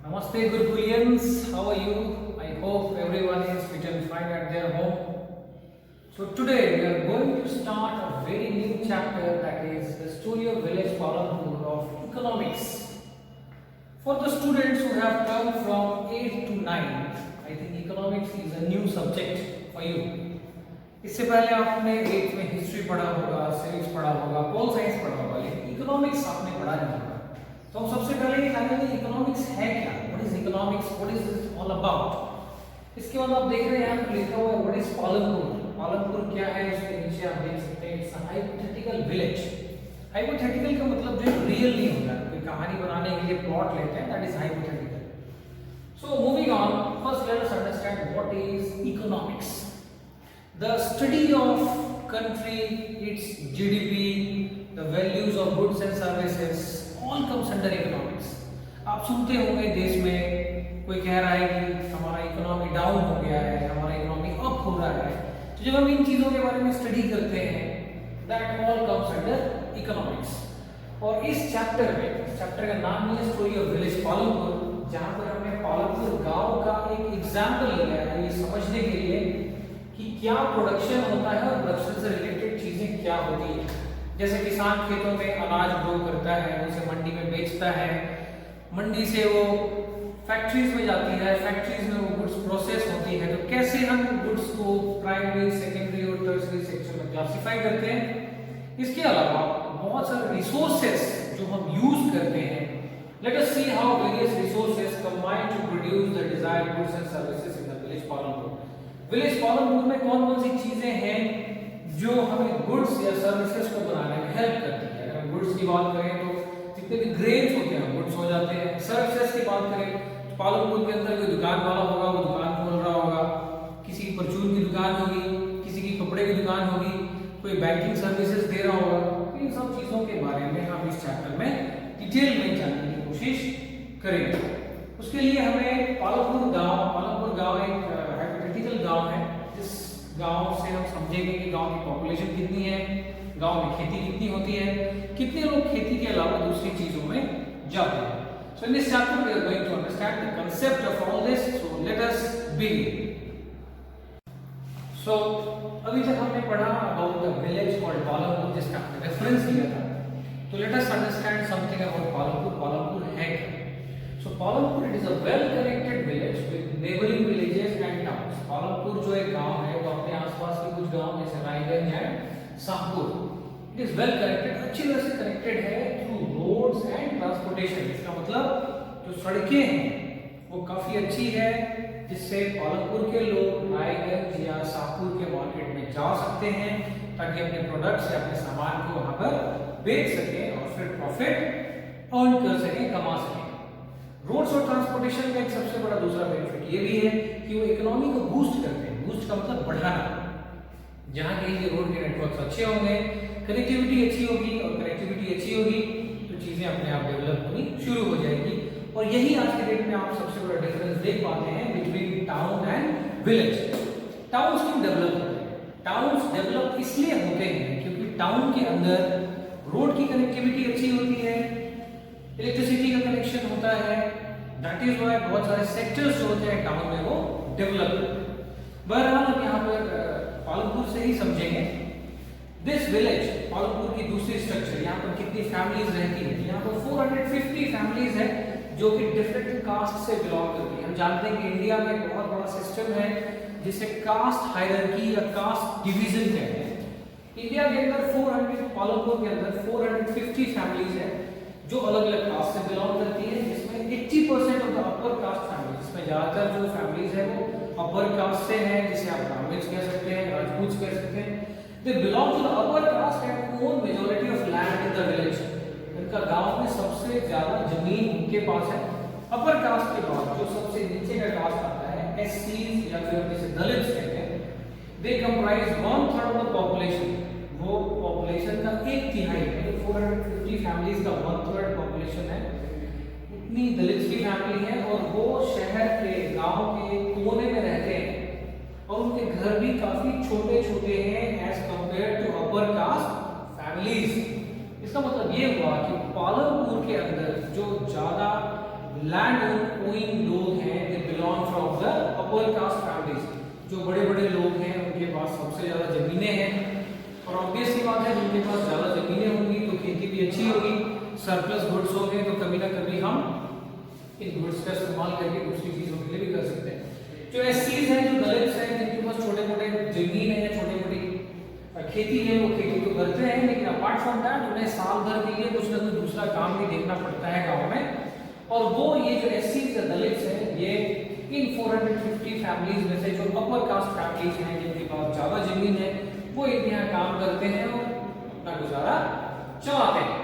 Namaste Gurukulians, how are you? I hope everyone is fit and fine at their home. So today we are going to start a very new chapter, that is the story of village Palampur of economics. For the students who have come from 8th to 9th, I think economics is a new subject for you. इससे पहले आपने 8th में history पढ़ा होगा, civics पढ़ा होगा, pol science पढ़ा होगा, लेकिन इकोनॉमिक्स आपने पढ़ा नहीं होगा। तो हम सबसे पहले ये जानेंगे इकोनॉमिक्स है क्या, what is economics, what is this all about. इसके बाद आप देख रहे हैं यहाँ पर लिखा हुआ है व्हाट इज पालनपुर। पालनपुर क्या है, उसके नीचे आप देख सकते हैं it's a hypothetical village. Hypothetical का मतलब जो रियल नहीं होता, कोई कहानी बनाने के लिए प्लॉट लेते हैं, that is hypothetical. So moving on, first let us understand what is economics. The study of country, its GDP, the values of goods and services, all comes under economics. आप सुनते होंगे देश में कोई कह रहा है कि हमारा इकोनॉमी डाउन हो गया है, हमारा इकोनॉमी अप हो रहा है। तो जब हम इन चीज़ों के बारे में स्टडी करते हैं, that all comes under economics. और इस चैप्टर का नाम है स्टोरी ऑफ विलेज पालनपुर, जहाँ पर हमने पालनपुर गांव का एक एग्जाम्पल लिया है ये समझने के लिए कि क्या प्रोडक्शन होता है और प्रोडक्शन से रिलेटेड चीजें क्या होती है। जैसे किसान खेतों में अनाज ग्रो करता है, उसे मंडी में बेचता है, मंडी से वो फैक्ट्रीज में जाती है, फैक्ट्रीज में वो गुड्स प्रोसेस होती है। तो कैसे हम गुड्स को प्राइमरी, सेकेंडरी और टर्शरी सेक्शन में क्लासिफाई करते हैं। इसके अलावा बहुत सारे रिसोर्सेस जो हम यूज करते हैं। Let us see how various resources combine to produce the desired goods and services in the village Palanpur. Village Palanpur में कौन कौन सी चीजें हैं जो हमें गुड्स या सर्विसेज को बनाने में हेल्प करती है। अगर हम गुड्स की बात करें तो जितने भी ग्रेन्स होते हैं गुड्स हो जाते हैं। सर्विसेज की बात करें तो पालनपुर के अंदर कोई दुकान वाला होगा, वो दुकान खोल रहा होगा, किसी की परचून की दुकान होगी, किसी की कपड़े की दुकान होगी, कोई बैंकिंग सर्विसेज दे रहा होगा। इन सब चीजों के बारे में हम इस चैप्टर में डिटेल में जानने की कोशिश करेंगे। उसके लिए हमें पालनपुर गांव एक गांव है। जिस गांव से हम समझेंगे कि गांव की पॉपुलेशन कितनी है, गांव में खेती कितनी होती है, कितने लोग खेती के अलावा दूसरी चीजों में जाते हैं। So in this chapter we are going to understand the concept of all this. So let us begin. So अभी तक हमने पढ़ा about the village called Palampur, जिसका हमने रेफरेंस लिया था। तो let us understand something about Palampur. Palampur है क्या? So Palampur, it is a well-connected village with neighboring villages and towns. Palanpur जो एक गांव है, वो अपने आसपास के कुछ गांव जैसे Raiganj and Shahpur, it is well connected, अच्छी तरह से कनेक्टेड है through roads and transportation। इसका मतलब जो सड़कें हैं वो काफी अच्छी है, जिससे पालनपुर के लोग रायगंज या शाहपुर के मार्केट में जा सकते हैं ताकि अपने प्रोडक्ट्स या अपने सामान को वहां पर बेच सकें और फिर प्रॉफिट अर्न कर सकें, कमा सकें। रोड्स और ट्रांसपोर्टेशन का एक सबसे बड़ा दूसरा बेनिफिट ये भी है कि वो इकोनॉमी को बूस्ट करते हैं। बूस्ट का मतलब बढ़ाना। जहां कहीं के रोड के नेटवर्क्स अच्छे होंगे, कनेक्टिविटी अच्छी होगी, और कनेक्टिविटी अच्छी होगी तो चीजें अपने आप डेवलप होनी शुरू हो जाएगी। और यही आज के डेट में आप सबसे बड़ा डिफरेंस देख पाते हैं between town and village. Towns क्यों डेवलप होते हैं? टाउन्स डेवलप इसलिए होते हैं क्योंकि टाउन के अंदर रोड की कनेक्टिविटी अच्छी होती है, इलेक्ट्रिसिटी का कनेक्शन होता है, दैट इज व्हाई बहुत सारे सेक्टर्स जो होते हैं टाउन में वो डेवलप होते हैं। बहरहाल हम यहाँ पर पालनपुर से ही समझेंगे। दिस विलेज, पालनपुर की दूसरी स्ट्रक्चर, यहाँ पर कितनी फैमिलीज रहती है? यहाँ पर 450 फैमिलीज है जो कि डिफरेंट कास्ट से बिलोंग करती है। हम जानते हैं कि इंडिया में एक बहुत बड़ा सिस्टम है जिसे कास्ट हायरार्की या कास्ट डिवीजन कहते हैं। इंडिया के अंदर पालनपुर के अंदर 450 फैमिलीज है जो अलग अलग कास्ट से बिलोंग करती है, जिसमें 80% of the upper cast family, जिसमें ज्यादातर जो फैमिलीज है वो अपर कास्ट से हैं, जिसे आप ब्राह्मण्स कह सकते हैं, राजपूत कह सकते हैं। They belong to the upper caste and own majority of land in the village. इनका गांव में सबसे ज्यादा जमीन उनके पास है। अपर कास्ट के बाद जो सबसे नीचे का कास्ट आता है, एससीज या फिर जिसे दलित कहते हैं, दे कंप्राइज 1/3 ऑफ द पॉपुलेशन। वो पॉपुलेशन का 1/3 है, 450 फैमिलीज का 1/3 पॉपुलेशन है, इतनी दलित की फैमिली है। और वो शहर के गांव के कोने में रहते हैं और उनके घर भी काफी छोटे छोटे हैं as compare to upper caste families. इसका मतलब ये हुआ कि पालनपुर के अंदर जो ज्यादा लैंड ओइंग लोग हैं, they belong from the upper caste families. जो बड़े बड़े लोग हैं उनके पास सबसे ज़्यादा ज़मीनें हैं, और ऑब्वियस सी बात है जिनके पास ज़्यादा ज़मीनें होंगी तो खेती भी अच्छी होगी, सरप्लस गुड्स होंगे तो कभी ना कभी हम इन गुड्स का इस्तेमाल करके दूसरी चीज़ों के लिए भी कर सकते हैं। जो एससीज हैं, जो दलित्स हैं, जिनके पास छोटे मोटे जमीन है या छोटी मोटी खेती है, वो खेती तो करते हैं, लेकिन अपार्ट फ्रॉम दैट उन्हें साल भर के लिए कुछ ना कुछ दूसरा काम भी देखना पड़ता है गाँव में। और वो ये जो एससीज या दलित्स हैं, ये इन 450 फैमिलीज में से जो अपर कास्ट फैमिलीज हैं जिनके पास ज़्यादा जमीन है, वो इनके यहाँ काम करते हैं और अपना गुजारा चलाते हैं।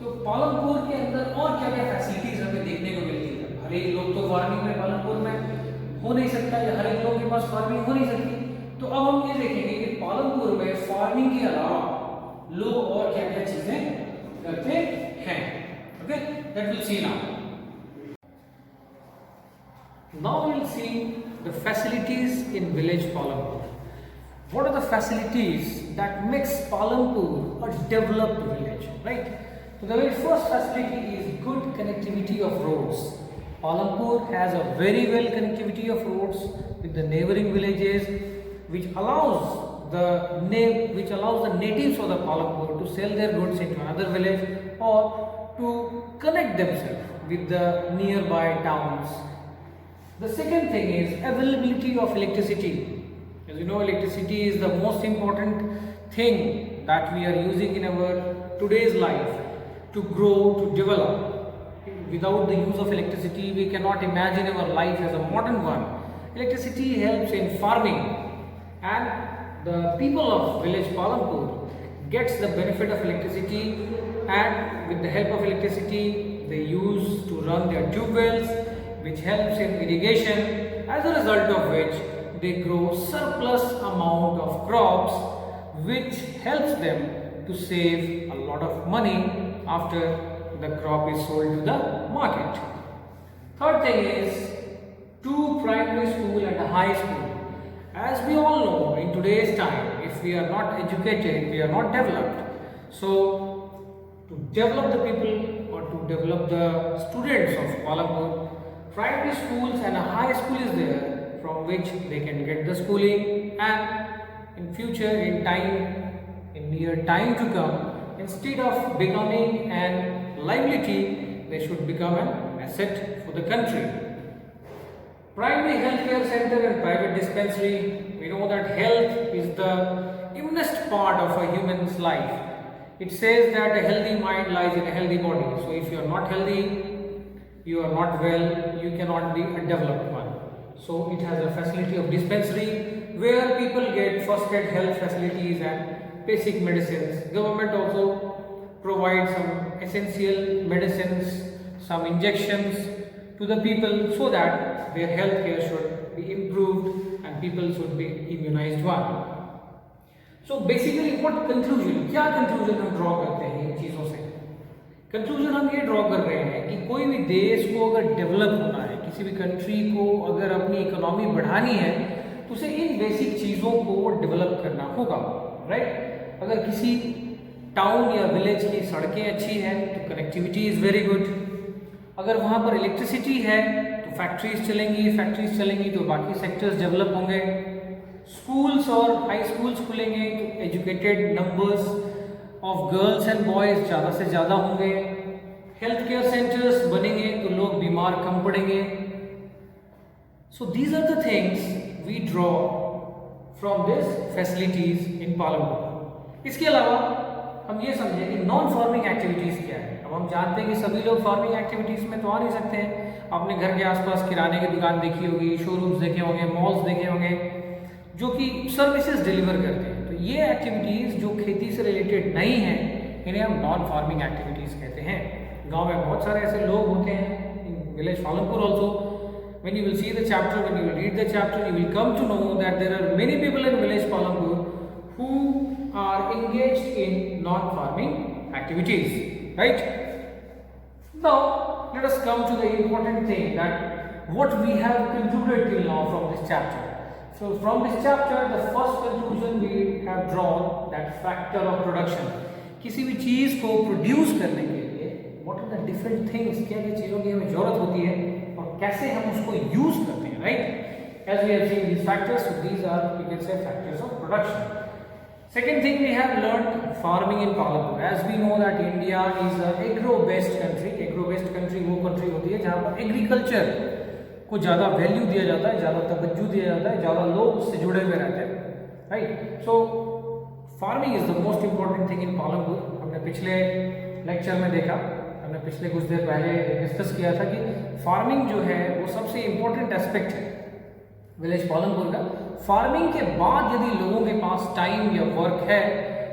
तो पालमपुर के अंदर और क्या क्या फैसिलिटीज हमें देखने को मिलती है। हर एक लोग तो फार्मिंग में पालमपुर में हो नहीं सकता, या हर एक लोग के पास फार्मिंग हो नहीं सकती। तो अब हम ये देखेंगे कि पालमपुर में फार्मिंग के अलावा लोग और क्या क्या चीजें करते हैं। Okay, that will see now. Now we'll see the facilities in village Palampur. What are the facilities that makes Palampur a developed village, right? So the very first facility is good connectivity of roads. Palampur has a very well connectivity of roads with the neighboring villages, which allows the natives of the Palampur to sell their goods into another village or to connect themselves with the nearby towns. The second thing is availability of electricity. As you know, electricity is the most important thing that we are using in our today's life to grow, to develop. Without the use of electricity, we cannot imagine our life as a modern one. Electricity helps in farming, and the people of village Palampur gets the benefit of electricity, and with the help of electricity, they use to run their tube wells, which helps in irrigation, as a result of which they grow surplus amount of crops, which helps them to save a lot of money after the crop is sold to the market. Third thing is 2 primary school and a high school. As we all know, in today's time, if we are not educated, we are not developed. So to develop the people or to develop the students of Palampur, primary schools and a high school is there from which they can get the schooling, and in future, in near time to come, instead of becoming an liability, they should become an asset for the country. Primary healthcare center and private dispensary. We know that health is the immense part of a human's life. It says that a healthy mind lies in a healthy body. So if you are not healthy, you are not well, you cannot be a developed one. So it has a facility of dispensary where people get first aid health facilities and basic medicines. Government also provides some essential medicines, some injections to the people so that their health care should be improved and people should be immunized one. So basically what conclusion, क्या conclusion हम draw करते हैं इन चीज़ों से? Conclusion हम ये draw कर रहे हैं कि कोई भी देश को अगर डेवलप होना है, किसी भी कंट्री को अगर अपनी इकोनॉमी बढ़ानी है, तो उसे इन बेसिक चीज़ों को डेवलप करना होगा, राइट? अगर किसी टाउन या विलेज की सड़कें अच्छी हैं तो कनेक्टिविटी इज़ वेरी गुड। अगर वहाँ पर इलेक्ट्रिसिटी है तो फैक्ट्रीज चलेंगी तो बाकी सेक्टर्स डेवलप होंगे। स्कूल्स और हाई स्कूल्स खुलेंगे तो educated numbers of girls and boys ज़्यादा से ज़्यादा होंगे। हेल्थ केयर सेंटर्स बनेंगे तो लोग बीमार कम पड़ेंगे। So these are the things we draw from this facilities in Palampur. इसके अलावा हम ये समझें कि नॉन फार्मिंग एक्टिविटीज़ क्या है। अब हम जानते हैं कि सभी लोग फार्मिंग एक्टिविटीज़ में तो आ नहीं सकते हैं। आपने घर के आसपास किराने की दुकान देखी होगी, शोरूम्स देखे होंगे, मॉल्स देखे होंगे जो कि सर्विसेज डिलीवर करते हैं। तो ये एक्टिविटीज़ जो खेती से रिलेटेड नहीं हैं, इन्हें हम नॉन फार्मिंग एक्टिविटीज़ कहते हैं। गांव में बहुत सारे ऐसे लोग होते हैं, in village Palampur also. when you will see the chapter, when you will read the chapter, you will come to know that there are many people in village Palampur who are engaged in non-farming activities, right? Now let us come to the important thing, that what we have concluded till now from this chapter. So from this chapter, the first conclusion we have drawn, that factor of production. किसी भी चीज़ को produce करने के लिए what are the different things, क्या क्या चीज़ों की हमें जरूरत होती है और कैसे हम उसको यूज करते हैं, right. As we have seen these factors, so these are you can say factors of production. Second thing we have learned farming in Palanpur. As we know that India is a agro-based country. Agro-based country वो country होती है जहाँ पर agriculture को ज़्यादा value दिया जाता है, ज़्यादा तवज्जो दिया जाता है, ज़्यादा लोग उससे जुड़े हुए रहते हैं, right. So farming is the most important thing in Palanpur. हमने पिछले लेक्चर में देखा, हमने पिछले कुछ देर पहले डिस्कस किया था कि फार्मिंग जो है वो सबसे इंपॉर्टेंट एस्पेक्ट है विलेज पालनपुर का। फार्मिंग के बाद यदि लोगों के पास टाइम या वर्क है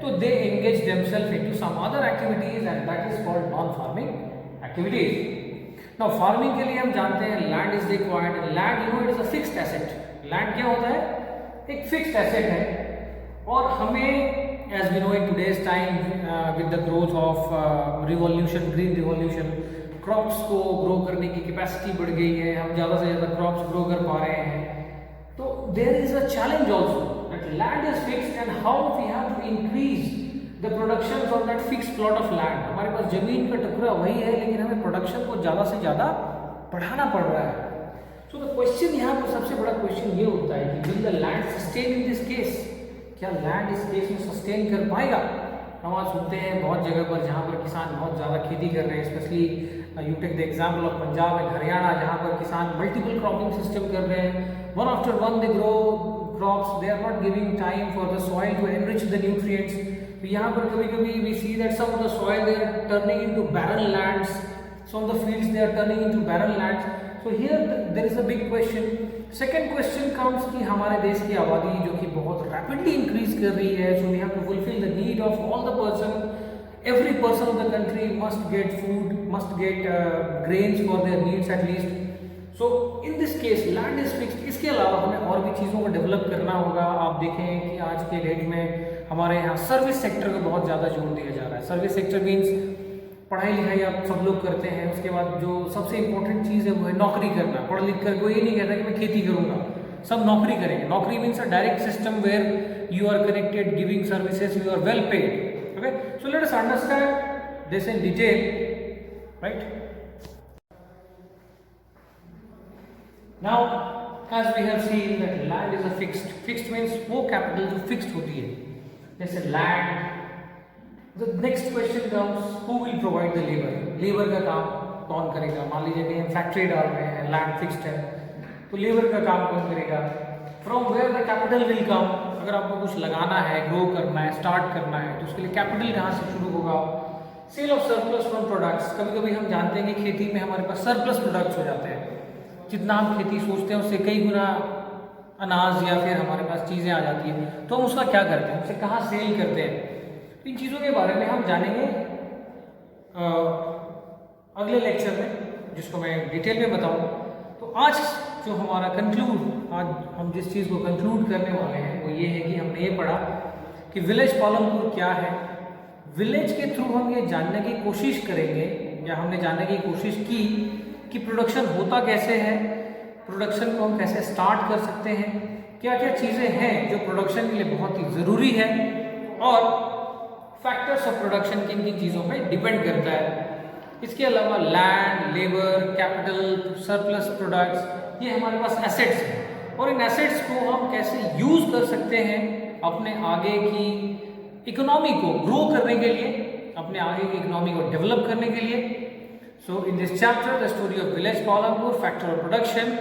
तो they engage themselves into some other activities and that is called non farming activities. Now farming के लिए हम जानते हैं land is required. Land you know it is a fixed asset. Land क्या होता है? एक फिक्स्ड एसेट है और हमें as we know in today's time with the growth of revolution, green revolution, crops को ग्रो करने की कैपेसिटी बढ़ गई है, हम ज़्यादा से ज़्यादा क्रॉप्स ग्रो कर पा रहे हैं। तो there is a challenge also that land is fixed and how we have to increase the production of that fixed plot of land. हमारे पास जमीन का टुकड़ा वही है लेकिन हमें प्रोडक्शन को ज़्यादा से ज़्यादा बढ़ाना पड़ रहा है। सो द क्वेश्चन यहाँ पर सबसे बड़ा क्वेश्चन ये होता है कि will the land sustain in this case? क्या लैंड इस केस में सस्टेन कर पाएगा? हम आज सुनते हैं बहुत जगह पर जहाँ पर किसान बहुत ज़्यादा खेती कर रहे हैं, specially you take the example of Punjab and Haryana जहाँ पर किसान मल्टीपल क्रॉपिंग सिस्टम कर रहे हैं। One after one they grow crops, they are not giving time for the soil to enrich the nutrients. तो यहाँ पर कभी कभी we see that some of the soil they are turning into barren lands, some of the fields they are turning into barren lands. So here there is a big question. Second question comes कि हमारे देश की आबादी जो कि बहुत rapidly increase कर रही है, so we have to fulfill the need of all the person. Every person of the country must get food, must get grains for their needs at least. So in this case land is fixed. इसके अलावा हमें और भी चीज़ों को develop करना होगा। आप देखें कि आज के डेट में हमारे यहाँ सर्विस सेक्टर को बहुत ज़्यादा जोर दिया जा रहा है। सर्विस सेक्टर मीन्स पढ़ाई लिखाई आप सब लोग करते हैं, उसके बाद जो सबसे इंपॉर्टेंट चीज़ है वो है नौकरी करना। पढ़ लिख कर कोई ये नहीं कहता कि मैं खेती करूँगा, सब नौकरी करेंगे। नौकरी means a direct system where you are connected, giving services, you are well paid. Okay, so let us understand this in detail, right. Now as we have seen that land is a fixed. Fixed means वो capital जो fixed होती है, जैसे land. The next question comes, who will provide the labor? Labour का काम कौन करेगा? मान लीजिए कि हम फैक्ट्री डाल रहे हैं, लैंड फिक्स्ड है, तो लेबर का काम कौन करेगा? From where the capital will come? अगर आपको कुछ लगाना है, ग्रो करना है, स्टार्ट करना है, तो उसके लिए कैपिटल कहाँ से शुरू होगा? Sale of surplus from products. कभी कभी हम जानते हैं कि खेती में हमारे पास सरप्लस प्रोडक्ट्स हो जाते हैं, जितना हम खेती सोचते हैं उससे कई गुना अनाज या फिर हमारे पास चीज़ें आ जाती हैं, तो हम उसका क्या करते हैं, उसे कहाँ सेल करते हैं? इन चीज़ों के बारे में हम जानेंगे अगले लेक्चर में, जिसको मैं डिटेल में बताऊँ। तो आज जो हमारा आज हम जिस चीज़ को कंक्लूड करने वाले हैं वो ये है कि हमने ये पढ़ा कि विलेज पालनपुर क्या है। विलेज के थ्रू हम ये जानने की कोशिश करेंगे, या हमने जानने की कोशिश की कि प्रोडक्शन होता कैसे है, प्रोडक्शन को हम कैसे स्टार्ट कर सकते हैं, क्या क्या चीज़ें हैं जो प्रोडक्शन के लिए बहुत ही ज़रूरी है, और फैक्टर्स ऑफ प्रोडक्शन किन किन चीज़ों पे डिपेंड करता है। इसके अलावा land, labour, capital, surplus products, ये हमारे पास एसेट्स हैं, और इन एसेट्स को हम कैसे यूज़ कर सकते हैं अपने आगे की इकोनॉमी को ग्रो करने के लिए, अपने आगे की इकोनॉमी को डेवलप करने के लिए। So in this chapter the story of village Palanpur, factor of production,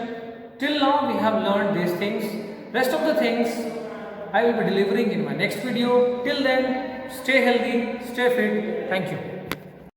till now we have learned this things. Rest of the things I will be delivering in my next video. Till then, stay healthy, stay fit. Thank you.